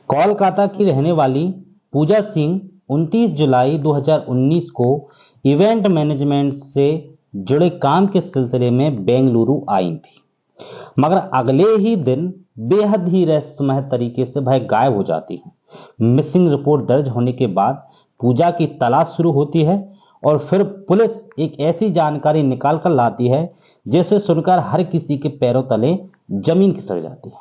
कोलकाता की रहने वाली पूजा सिंह 29 जुलाई 2019 को इवेंट मैनेजमेंट से जुड़े काम के सिलसिले में बेंगलुरु आई थी, मगर अगले ही दिन बेहद ही रहस्यमय तरीके से वह गायब हो जाती है। मिसिंग रिपोर्ट दर्ज होने के बाद पूजा की तलाश शुरू होती है और फिर पुलिस एक ऐसी जानकारी निकाल कर लाती है जिसे सुनकर हर किसी के पैरों तले जमीन खिसक जाती है।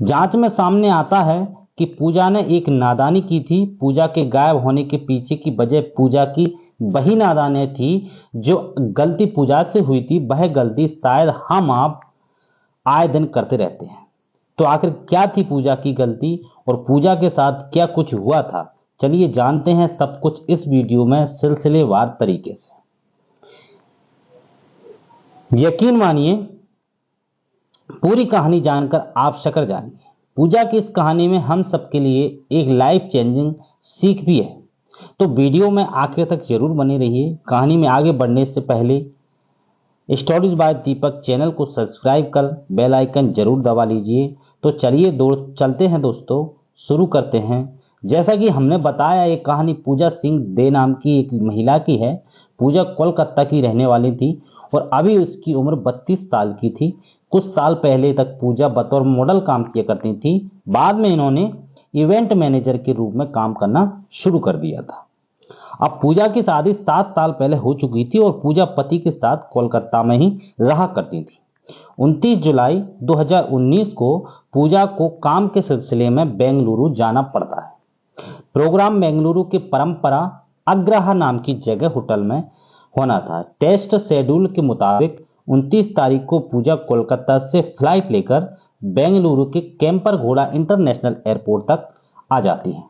जांच में सामने आता है कि पूजा ने एक नादानी की थी। पूजा के गायब होने के पीछे की वजह पूजा की वही नादानी थी जो गलती पूजा से हुई थी। वह गलती शायद हम आप आए दिन करते रहते हैं। तो आखिर क्या थी पूजा की गलती और पूजा के साथ क्या कुछ हुआ था, चलिए जानते हैं सब कुछ इस वीडियो में सिलसिलेवार तरीके से। यकीन मानिए, पूरी कहानी जानकर आप शकर जाएंगे। पूजा की इस कहानी में हम सबके लिए एक लाइफ चेंजिंग सीख भी है, तो वीडियो में आखिर तक जरूर बने रहिए। कहानी में आगे बढ़ने से पहले स्टोरीज बाय दीपक चैनल को सब्सक्राइब कर बेल आइकन जरूर दबा लीजिए। तो चलिए चलते हैं दोस्तों, शुरू करते हैं। जैसा कि हमने बताया, ये कहानी पूजा सिंह दे नाम की एक महिला की है। पूजा कोलकाता की रहने वाली थी और अभी उसकी उम्र 32 साल की थी। कुछ साल पहले तक पूजा बतौर मॉडल काम किया करती थी। बाद में इन्होंने इवेंट मैनेजर के रूप में काम करना शुरू कर दिया था। अब पूजा की शादी 7 साल पहले हो चुकी थी और पूजा पति के साथ कोलकाता में ही रहा करती थी। 29 जुलाई 2019 को पूजा को काम के सिलसिले में बेंगलुरु जाना पड़ता है। प्रोग्राम बेंगलुरु के परंपरा अग्रहा नाम की जगह होटल में होना था। टेस्ट शेड्यूल के मुताबिक 29 तारीख को पूजा कोलकाता से फ्लाइट लेकर बेंगलुरु के कैंपर घोड़ा इंटरनेशनल एयरपोर्ट तक आ जाती है।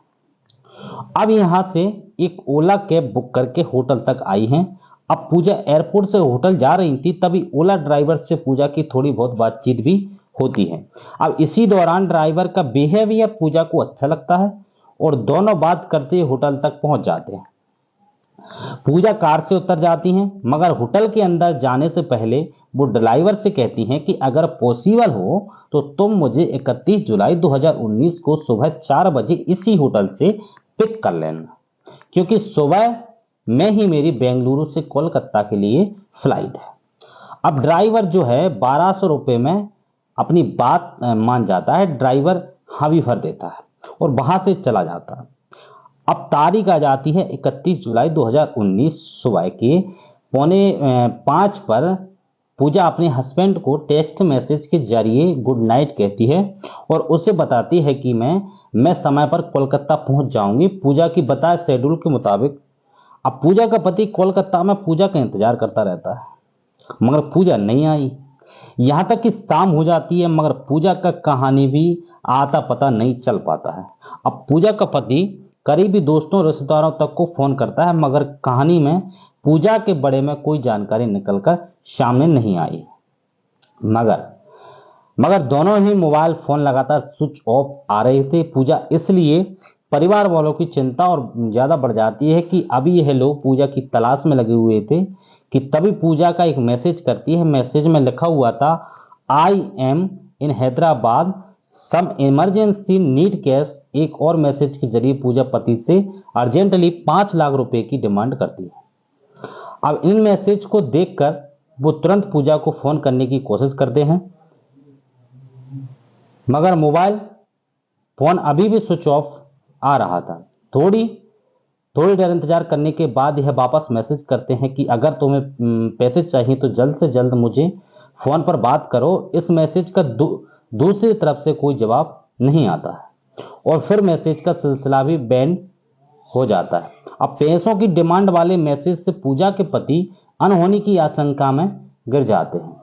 अब यहां से एक ओला कैब बुक करके होटल तक आई हैं। अब पूजा एयरपोर्ट से होटल जा रही थी, तभी ओला ड्राइवर से पूजा की थोड़ी बहुत बातचीत भी होती है। अब इसी दौरान ड्राइवर का बिहेवियर पूजा को अच्छा लगता है और दोनों बात करते होटल तक पहुंच जाते हैं। पूजा कार से उतर जाती हैं, मगर होटल के अंदर जाने से पहले वो ड्राइवर से कहती हैं कि अगर पॉसिबल हो तो तुम मुझे 31 जुलाई 2019 को सुबह 4 बजे इसी होटल से पिक कर लेना, क्योंकि सुबह में ही मेरी बेंगलुरु से कोलकाता के लिए फ्लाइट है। अब ड्राइवर जो है 1200 रुपये में अपनी बात मान जाता है। ड्राइवर हाँ भी भर देता है और वहां से चला जाता है। अब तारीख आ जाती है 31 जुलाई 2019 सुबह के 4:45 पर। पूजा अपने हस्बैंड को टेक्स्ट मैसेज के जरिए गुड नाइट कहती है और उसे बताती है कि मैं समय पर कोलकाता पहुंच जाऊंगी। पूजा की बताए शेड्यूल के मुताबिक अब पूजा का पति कोलकाता में पूजा का इंतजार करता रहता है, मगर पूजा नहीं आई। यहां तक कि शाम हो जाती है, मगर पूजा का कहानी भी आता पता नहीं चल पाता है। अब पूजा का पति करीबी दोस्तों रिश्तेदारों तक को फोन करता है, मगर कहानी में पूजा के बारे में कोई जानकारी निकलकर सामने नहीं आई। मगर दोनों ही मोबाइल फोन लगातार स्विच ऑफ आ रहे थे। पूजा इसलिए परिवार वालों की चिंता और ज्यादा बढ़ जाती है कि अभी यह लोग पूजा की तलाश में लगे हुए थे कि तभी पूजा का एक मैसेज करती है। मैसेज में लिखा हुआ था, I am in Hyderabad, some emergency need cash. एक और मैसेज के जरिए पूजा पति से अर्जेंटली 5 लाख रुपए की डिमांड करती है। अब इन मैसेज को देखकर वो तुरंत पूजा को फोन करने की कोशिश करते हैं, मगर मोबाइल फोन अभी भी स्विच ऑफ आ रहा था। थोड़ी देर इंतजार करने के बाद यह वापस मैसेज करते हैं कि अगर तुम्हें पैसे चाहिए तो जल्द से जल्द मुझे फोन पर बात करो। इस मैसेज का दूसरी तरफ से कोई जवाब नहीं आता है और फिर मैसेज का सिलसिला भी बैंड हो जाता है। अब पैसों की डिमांड वाले मैसेज से पूजा के पति अनहोनी की आशंका में गिर जाते हैं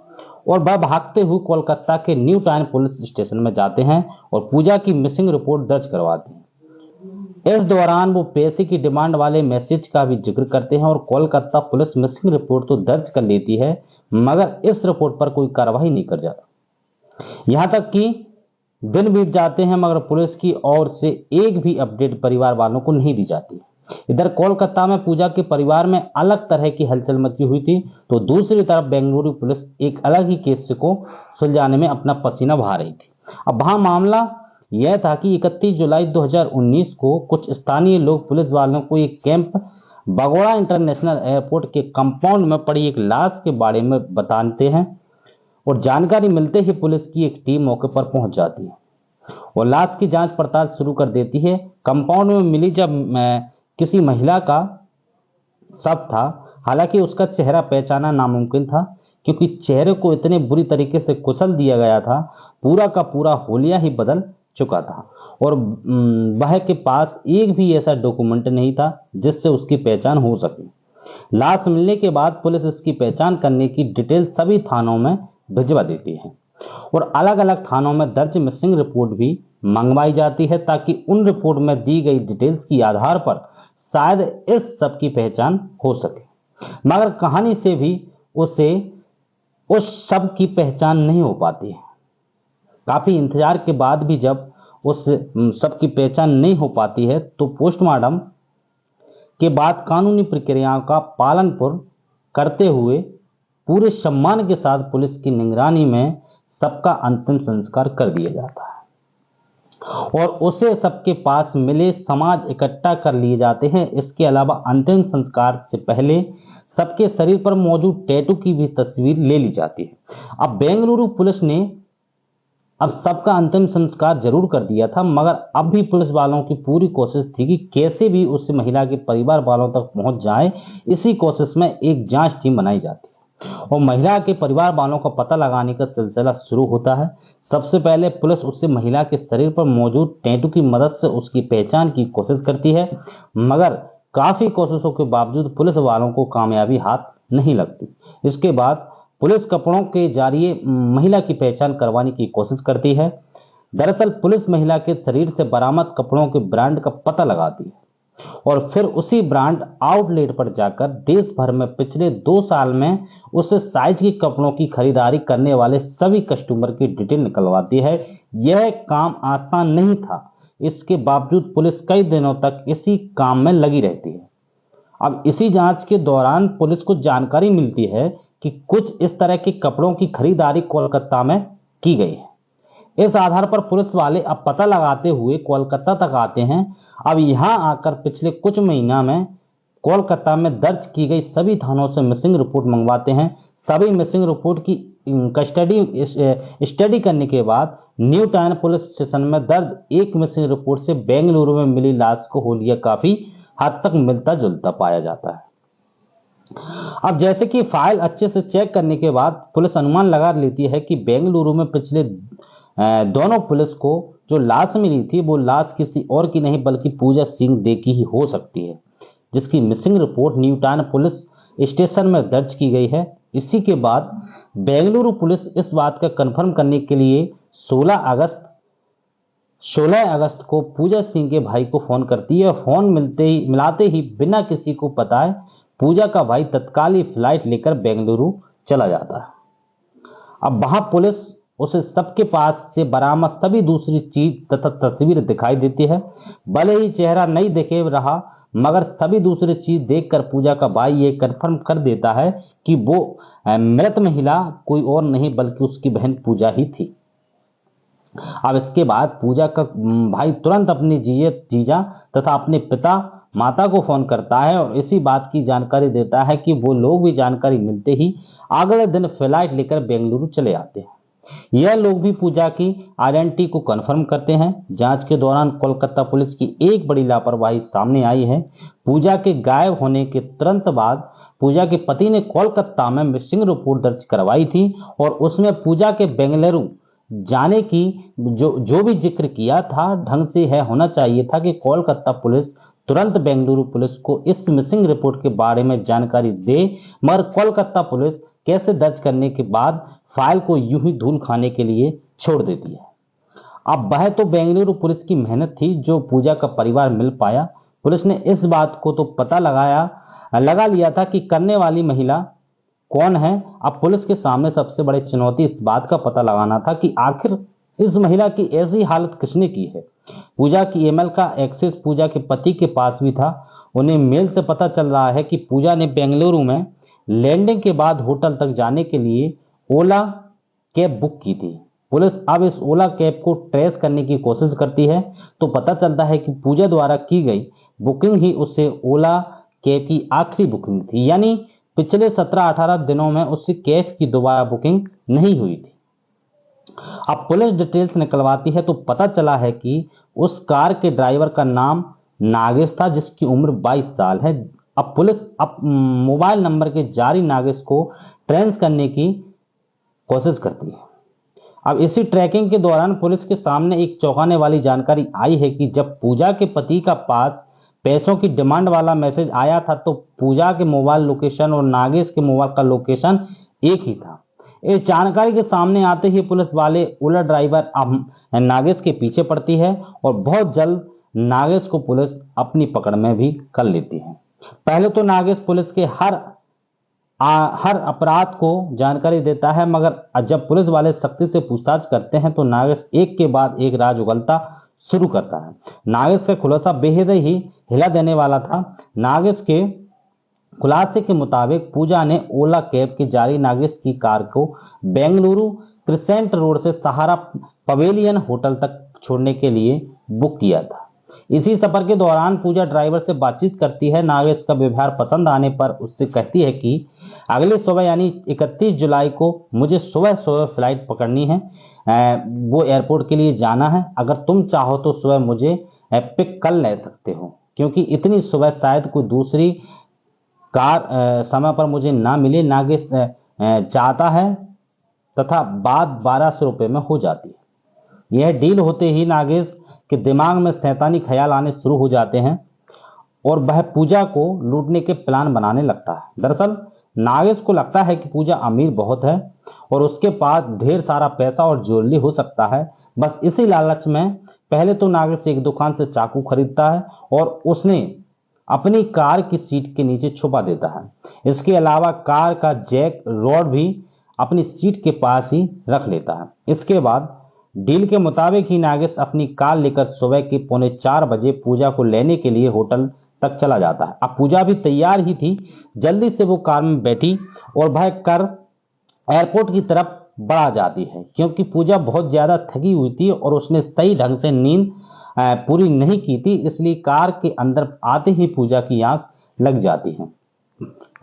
और वह भागते हुए कोलकाता के न्यू टाउन पुलिस स्टेशन में जाते हैं और पूजा की मिसिंग रिपोर्ट दर्ज करवाते हैं। इस दौरान वो पैसे की डिमांड वाले मैसेज का भी जिक्र करते हैं और कोलकाता पुलिस मिसिंग रिपोर्ट तो दर्ज कर लेती है, मगर इस रिपोर्ट पर कोई कार्रवाई नहीं कर जाता। यहां तक कि दिन बीत जाते हैं, मगर पुलिस की ओर से एक भी अपडेट परिवार वालों को नहीं दी जाती। इधर कोलकाता में पूजा के परिवार में अलग तरह की हलचल मची हुई थी, तो दूसरी तरफ बेंगलुरु पुलिस एक अलग ही केस को सुलझाने में अपना पसीना बहा रही थी। अब वहां मामला यह था कि 31 जुलाई 2019 को कुछ स्थानीय लोग पुलिस वालों को एक कैंप बगोड़ा इंटरनेशनल एयरपोर्ट के कंपाउंड में पड़ी एक लाश के बारे में बताते हैं और जानकारी मिलते ही पुलिस की एक टीम मौके पर पहुंच जाती है और लाश की जांच पड़ताल शुरू कर देती है। कंपाउंड में मिली जब किसी महिला का शव था। हालांकि उसका चेहरा पहचानना नामुमकिन था क्योंकि चेहरे को इतने बुरी तरीके से कुचल दिया गया था, पूरा का पूरा होलिया ही बदल चुका था और वह के पास एक भी ऐसा डॉक्यूमेंट नहीं था जिससे उसकी पहचान हो सके। लाश मिलने के बाद पुलिस इसकी पहचान करने की डिटेल सभी थानों में भिजवा देती है और अलग अलग थानों में दर्ज मिसिंग रिपोर्ट भी मंगवाई जाती है ताकि उन रिपोर्ट में दी गई डिटेल्स के आधार पर शायद इस सब की पहचान हो सके। मगर कहानी से भी उस सब की पहचान नहीं हो पाती है। काफी इंतजार के बाद भी जब उस सब की पहचान नहीं हो पाती है तो पोस्टमार्टम के बाद कानूनी प्रक्रियाओं का पालन करते हुए पूरे सम्मान के साथ पुलिस की निगरानी में सबका अंतिम संस्कार कर दिया जाता है और उसे सबके पास मिले समाज इकट्ठा कर लिए जाते हैं। इसके अलावा अंतिम संस्कार से पहले सबके शरीर पर मौजूद टैटू की भी तस्वीर ले ली जाती है। अब बेंगलुरु पुलिस ने अब सबका अंतिम संस्कार जरूर कर दिया था, मगर अब भी पुलिस वालों की पूरी कोशिश थी कि कैसे भी उस महिला के परिवार वालों तक पहुंच जाए। इसी कोशिश में एक जांच टीम बनाई जाती है और महिला के परिवार वालों का पता लगाने का सिलसिला शुरू होता है। सबसे पहले पुलिस उससे महिला के शरीर पर मौजूद टैटू की मदद से उसकी पहचान की कोशिश करती है, मगर काफी कोशिशों के बावजूद पुलिस वालों को कामयाबी हाथ नहीं लगती। इसके बाद पुलिस कपड़ों के जरिए महिला की पहचान करवाने की कोशिश करती है। दरअसल पुलिस महिला के शरीर से बरामद कपड़ों के ब्रांड का पता लगाती है और फिर उसी ब्रांड आउटलेट पर जाकर देश भर में पिछले 2 साल में उस साइज के कपड़ों की खरीदारी करने वाले सभी कस्टमर की डिटेल निकलवाती है। यह काम आसान नहीं था, इसके बावजूद पुलिस कई दिनों तक इसी काम में लगी रहती है। अब इसी जांच के दौरान पुलिस को जानकारी मिलती है कि कुछ इस तरह के कपड़ों की खरीदारी कोलकाता में की गई है। इस आधार पर पुलिस वाले अब पता लगाते हुए कोलकाता तक आते हैं। अब यहां आकर पिछले कुछ महीना में कोलकाता में दर्ज की गई सभी थानों से मिसिंग रिपोर्ट मंगवाते हैं। सभी मिसिंग रिपोर्ट की स्टडी करने के बाद न्यू टाउन पुलिस स्टेशन में दर्ज एक मिसिंग रिपोर्ट से बेंगलुरु में मिली लाश को होलिया काफी हद तक मिलता जुलता पाया जाता है। अब जैसे कि फाइल अच्छे से चेक करने के बाद पुलिस अनुमान लगा लेती है कि बेंगलुरु में पिछले दोनों पुलिस को जो लाश मिली थी वो लाश किसी और की नहीं बल्कि पूजा सिंह दे की ही हो सकती है, जिसकी missing report new town police station में दर्ज की गई है। इसी के बाद बेंगलुरु पुलिस इस बात का कंफर्म करने के लिए 16 अगस्त को पूजा सिंह के भाई को फोन करती है। फोन मिलाते ही बिना किसी को बताए पूजा का भाई तत्काल ही फ्लाइट लेकर बेंगलुरु चला जाता है। अब वहां पुलिस उसे सबके पास से बरामद सभी दूसरी चीज तथा तस्वीर दिखाई देती है। भले ही चेहरा नहीं दिखे रहा, मगर सभी दूसरी चीज देखकर पूजा का भाई ये कंफर्म कर देता है कि वो मृत महिला कोई और नहीं बल्कि उसकी बहन पूजा ही थी। अब इसके बाद पूजा का भाई तुरंत अपनी जीजा तथा अपने पिता माता को फोन करता है और इसी बात की जानकारी देता है कि वो लोग भी जानकारी मिलते ही अगले दिन फ्लाइट लेकर बेंगलुरु चले आते हैं। यह लोग भी पूजा की आइडेंटिटी को कंफर्म करते हैं। जांच के दौरान कोलकाता पुलिस की एक बड़ी लापरवाही सामने आई है। पूजा के गायब होने के तुरंत बाद पूजा के पति ने कोलकाता में मिसिंग रिपोर्ट दर्ज करवाई थी और उसमें पूजा के बेंगलुरु जाने की जो भी जिक्र किया था ढंग से है होना चाहिए था कि कोलकाता पुलिस तुरंत बेंगलुरु पुलिस को इस मिसिंग रिपोर्ट के बारे में जानकारी दे, मगर कोलकाता पुलिस कैसे दर्ज करने के बाद फाइल को यूं ही धूल खाने के लिए छोड़ देती है। अब वह तो बेंगलुरु पुलिस की मेहनत थी जो पूजा का परिवार मिल पाया। पुलिस ने इस बात को तो पता लगा लिया था कि करने वाली महिला कौन है। अब पुलिस के सामने सबसे बड़ी चुनौती इस बात का पता लगाना था कि आखिर इस महिला की ऐसी हालत किसने की है। पूजा की ईमेल का एक्सेस पूजा के पति के पास भी था। उन्हें मेल से पता चल रहा है कि पूजा ने बेंगलुरु में लैंडिंग के बाद होटल तक जाने के लिए ओला कैब बुक की थी। पुलिस अब इस ओला कैब को ट्रेस करने की कोशिश करती है तो पता चलता है कि पूजा द्वारा की गई बुकिंग ही उससे ओला कैब की आखिरी बुकिंग थी, यानी पिछले 17-18 दिनों में उससे कैब की दोबारा बुकिंग नहीं हुई थी। अब पुलिस डिटेल्स निकलवाती है तो पता चला है कि उस कार के ड्राइवर का नाम नागेश था, जिसकी उम्र 22 साल है। अब पुलिस मोबाइल नंबर के जारी नागेश को ट्रेस करने की कोशिश करती है। अब इसी ट्रैकिंग के दौरान पुलिस के सामने एक चौंकाने वाली जानकारी आई है कि जब पूजा के पति का पास पैसों की डिमांड वाला मैसेज आया था तो पूजा के मोबाइल लोकेशन और नागेश के मोबाइल का लोकेशन एक ही था। इस जानकारी के सामने आते ही पुलिस वाले ओला ड्राइवर नागेश के पीछे पड़ती है और बहुत जल्द नागेश को पुलिस अपनी पकड़ में भी कर लेती है। पहले तो नागेश पुलिस के हर अपराध को जानकारी देता है, मगर जब पुलिस वाले सख्ती से पूछताछ करते हैं तो नागेश एक के बाद एक राज उगलता शुरू करता है। नागेश का खुलासा बेहद ही हिला देने वाला था। नागेश के खुलासे के मुताबिक पूजा ने ओला कैब के जारी नागेश की कार को बेंगलुरु क्रिसेंट रोड से सहारा पवेलियन होटल तक छोड़ने के लिए बुक किया था। इसी सफर के दौरान पूजा ड्राइवर से बातचीत करती है। नागेश का व्यवहार पसंद आने पर उससे कहती है कि अगली सुबह यानी 31 जुलाई को मुझे सुबह फ्लाइट पकड़नी है, वो एयरपोर्ट के लिए जाना है। अगर तुम चाहो तो सुबह मुझे पिक कर ले सकते हो, क्योंकि इतनी सुबह शायद कोई दूसरी कार समय पर मुझे ना मिले। नागेश चाहता है तथा बात 1200 रुपये में हो जाती है। यह डील होते ही नागेश के दिमाग में शैतानी ख्याल आने शुरू हो जाते हैं और वह पूजा को लूटने के प्लान बनाने लगता है। दरअसल नागेश को लगता है कि पूजा अमीर बहुत है और उसके पास ढेर सारा पैसा और ज्वेलरी हो सकता है। बस इसी लालच में पहले तो नागेश एक दुकान से चाकू खरीदता है और उसने अपनी कार की सीट के नीचे छुपा देता है। इसके अलावा कार का जैक रॉड भी अपनी सीट के पास ही रख लेता है। इसके बाद डील के मुताबिक ही नागेश अपनी कार लेकर सुबह के 3:45 बजे पूजा को लेने के लिए होटल तक चला जाता है। अब पूजा भी तैयार ही थी। जल्दी से वो कार में बैठी और वह कर एयरपोर्ट की तरफ बढ़ा जाती है, क्योंकि पूजा बहुत ज्यादा थकी हुई थी और उसने सही ढंग से नींद पूरी नहीं की थी, इसलिए कार के अंदर आते ही पूजा की आंख लग जाती है।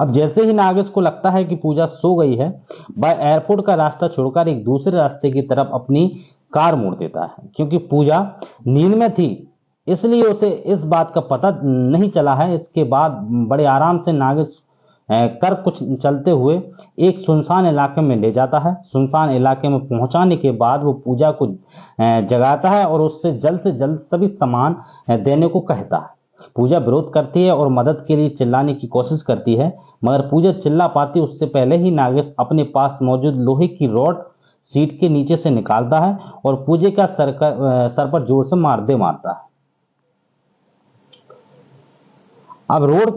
अब जैसे ही नागेश को लगता है कि पूजा सो गई है, वह एयरपोर्ट का रास्ता छोड़कर एक दूसरे रास्ते की तरफ अपनी कार मोड़ देता है। क्योंकि पूजा नींद में थी इसलिए उसे इस बात का पता नहीं चला है। इसके बाद बड़े आराम से नागेश कर कुछ चलते हुए एक सुनसान इलाके में ले जाता है। सुनसान इलाके में पहुंचाने के बाद वो पूजा को जगाता है और उससे जल्द सभी सामान देने को कहता है। पूजा विरोध करती है और मदद के लिए चिल्लाने की कोशिश करती है, मगर पूजा चिल्ला पाती उससे पहले ही नागेश अपने पास मौजूद लोहे की रॉड सीट के नीचे से निकालता है और पूजा का सर पर जोर से मारता है। अब रॉड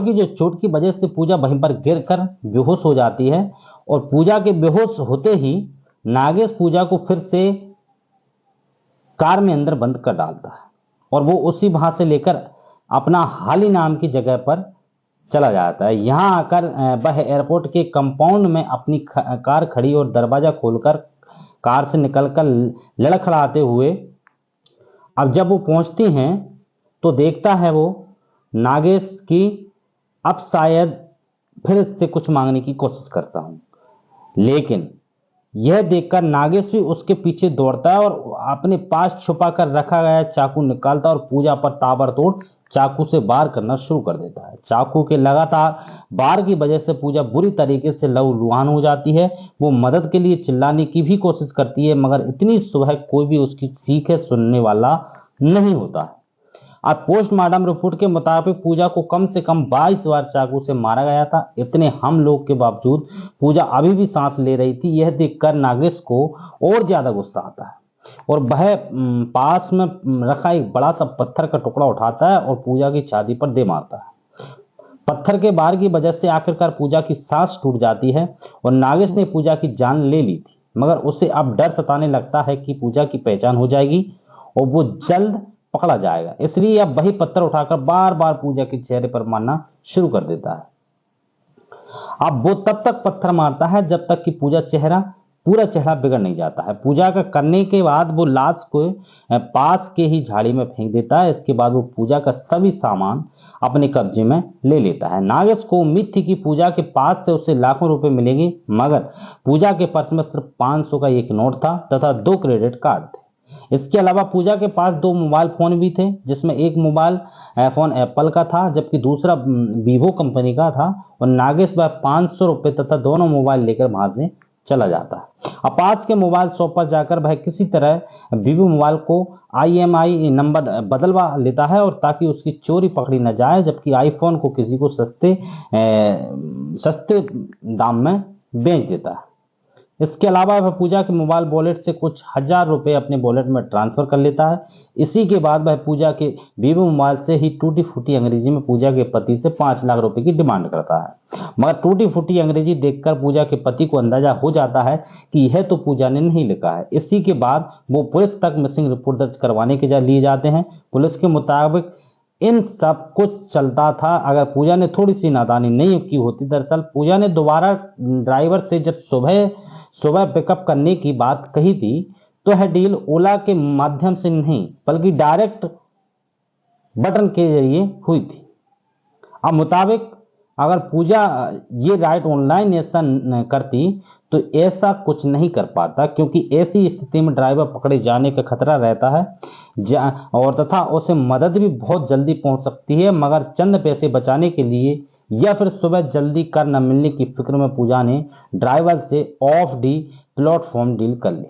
की जो चोट की वजह से पूजा वहीं पर गिरकर बेहोश हो जाती है और पूजा के बेहोश होते ही नागेश पूजा को फिर से कार में अंदर बंद कर डालता है और वो उसी वहां से लेकर अपना हाली नाम की जगह पर चला जाता है। यहां आकर वह एयरपोर्ट के कंपाउंड में अपनी कार खड़ी और दरवाजा खोलकर कार से निकलकर लड़खड़ाते हुए अब जब वो पहुंचती हैं तो देखता है वो नागेश की अब शायद फिर से कुछ मांगने की कोशिश करता हूं, लेकिन यह देखकर नागेश भी उसके पीछे दौड़ता है और अपने पास छुपा कर रखा गया चाकू निकालता है और पूजा पर ताबड़तोड़ चाकू से वार करना शुरू कर देता है। चाकू के लगातार वार की वजह से पूजा बुरी तरीके से लहूलुहान हो जाती है। वो मदद के लिए चिल्लाने की भी कोशिश करती है, मगर इतनी सुबह कोई भी उसकी चीखें सुनने वाला नहीं होता है। अब पोस्टमार्टम रिपोर्ट के मुताबिक पूजा को कम से कम 22 बार चाकू से मारा गया था। इतने हम लोग के बावजूद पूजा अभी भी सांस ले रही थी। यह देखकर नागेश को और ज्यादा गुस्सा आता है और वह पास में रखा एक बड़ा सा पत्थर का टुकड़ा उठाता है और पूजा की छाती पर दे मारता है। पत्थर के बार की वजह से आखिरकार पूजा की सांस टूट जाती है और नागेश ने पूजा की जान ले ली थी, मगर उसे अब डर सताने लगता है कि पूजा की पहचान हो जाएगी और वो जल्द पकड़ा जाएगा। इसलिए अब वही पत्थर उठाकर बार बार पूजा के चेहरे पर मारना शुरू कर देता है। अब वो तब तक पत्थर मारता है जब तक कि पूजा चेहरा पूरा चेहरा बिगड़ नहीं जाता है। पूजा का करने के बाद वो लाश को पास के ही झाड़ी में फेंक देता है। इसके बाद वो पूजा का सभी सामान अपने कब्जे में ले लेता है। नागेश को उम्मीद थी कि पूजा के पास से उसे लाखों रुपए मिलेंगे, मगर पूजा के पर्स में सिर्फ 500 का एक नोट था तथा 2 क्रेडिट कार्ड थे। इसके अलावा पूजा के पास 2 मोबाइल फोन भी थे, जिसमें एक मोबाइल फोन एप्पल का था जबकि दूसरा वीवो कंपनी का था। और नागेश वह 500 रुपये तथा दोनों मोबाइल लेकर वहां से चला जाता है। अब पास के मोबाइल शॉप पर जाकर वह किसी तरह वीवो मोबाइल को IMEI नंबर बदलवा लेता है और ताकि उसकी चोरी पकड़ी न जाए, जबकि आईफोन को किसी को सस्ते दाम में बेच देता है। इसके अलावा वह पूजा के मोबाइल वॉलेट से कुछ 1000 रुपए अपने वॉलेट में ट्रांसफर कर लेता है। इसी के बाद वह पूजा के वीवो मोबाइल से ही टूटी फूटी अंग्रेजी में पूजा के पति से 5 लाख रुपए की डिमांड करता है, मगर टूटी फूटी अंग्रेजी देखकर पूजा के पति को अंदाजा हो जाता है कि यह तो पूजा ने नहीं लिखा है। इसी के बाद वो पुलिस तक मिसिंग रिपोर्ट दर्ज करवाने के लिए जाते हैं। पुलिस के मुताबिक इन सब कुछ चलता था अगर पूजा ने थोड़ी सी नादानी नहीं की होती। दरअसल पूजा ने दोबारा ड्राइवर से जब सुबह पिकअप करने की बात कही थी तो यह डील ओला के माध्यम से नहीं बल्कि डायरेक्ट बटन के जरिए हुई थी। अब मुताबिक अगर पूजा ये राइड ऑनलाइन ऐसा करती तो ऐसा कुछ नहीं कर पाता, क्योंकि ऐसी स्थिति में ड्राइवर पकड़े जाने का खतरा रहता है और तथा उसे मदद भी बहुत जल्दी पहुंच सकती है, मगर चंद पैसे बचाने के लिए या फिर सुबह जल्दी कर न मिलने की फिक्र में पूजा ने ड्राइवर से ऑफ डी प्लेटफॉर्म डील कर ली।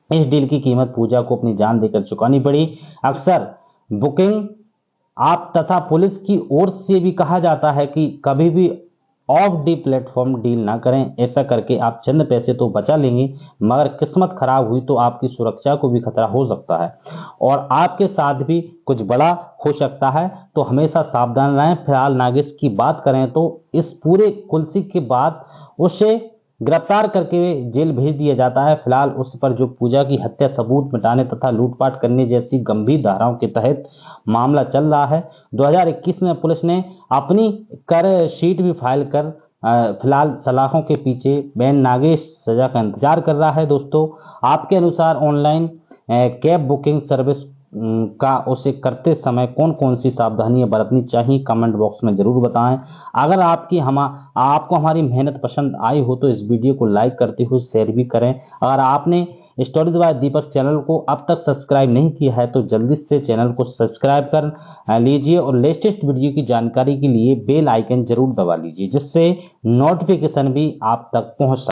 इस डील की कीमत पूजा को अपनी जान देकर चुकानी पड़ी। अक्सर बुकिंग आप तथा पुलिस की ओर से भी कहा जाता है कि कभी भी ऑफ डी प्लेटफॉर्म डील ना करें। ऐसा करके आप चंद पैसे तो बचा लेंगे, मगर किस्मत खराब हुई तो आपकी सुरक्षा को भी खतरा हो सकता है और आपके साथ भी कुछ बड़ा हो सकता है। तो हमेशा सावधान रहें। फिलहाल नागेश की बात करें तो इस पूरे कुल्सी के बाद उसे गिरफ्तार करके जेल भेज दिया जाता है। फिलहाल उस पर जो पूजा की हत्या, सबूत मिटाने तथा लूटपाट करने जैसी गंभीर धाराओं के तहत मामला चल रहा है। 2021 में पुलिस ने अपनी कर शीट भी फाइल कर फिलहाल सलाखों के पीछे बैन नागेश सजा का इंतजार कर रहा है। दोस्तों, आपके अनुसार ऑनलाइन कैब बुकिंग सर्विस का उसे करते समय कौन कौन सी सावधानियां बरतनी चाहिए, कमेंट बॉक्स में जरूर बताएं। अगर आपको हमारी मेहनत पसंद आई हो तो इस वीडियो को लाइक करते हुए शेयर भी करें। अगर आपने स्टोरीज बाय दीपक चैनल को अब तक सब्सक्राइब नहीं किया है तो जल्दी से चैनल को सब्सक्राइब कर लीजिए और लेटेस्ट वीडियो की जानकारी के लिए बेल आइकन जरूर दबा लीजिए, जिससे नोटिफिकेशन भी आप तक पहुंच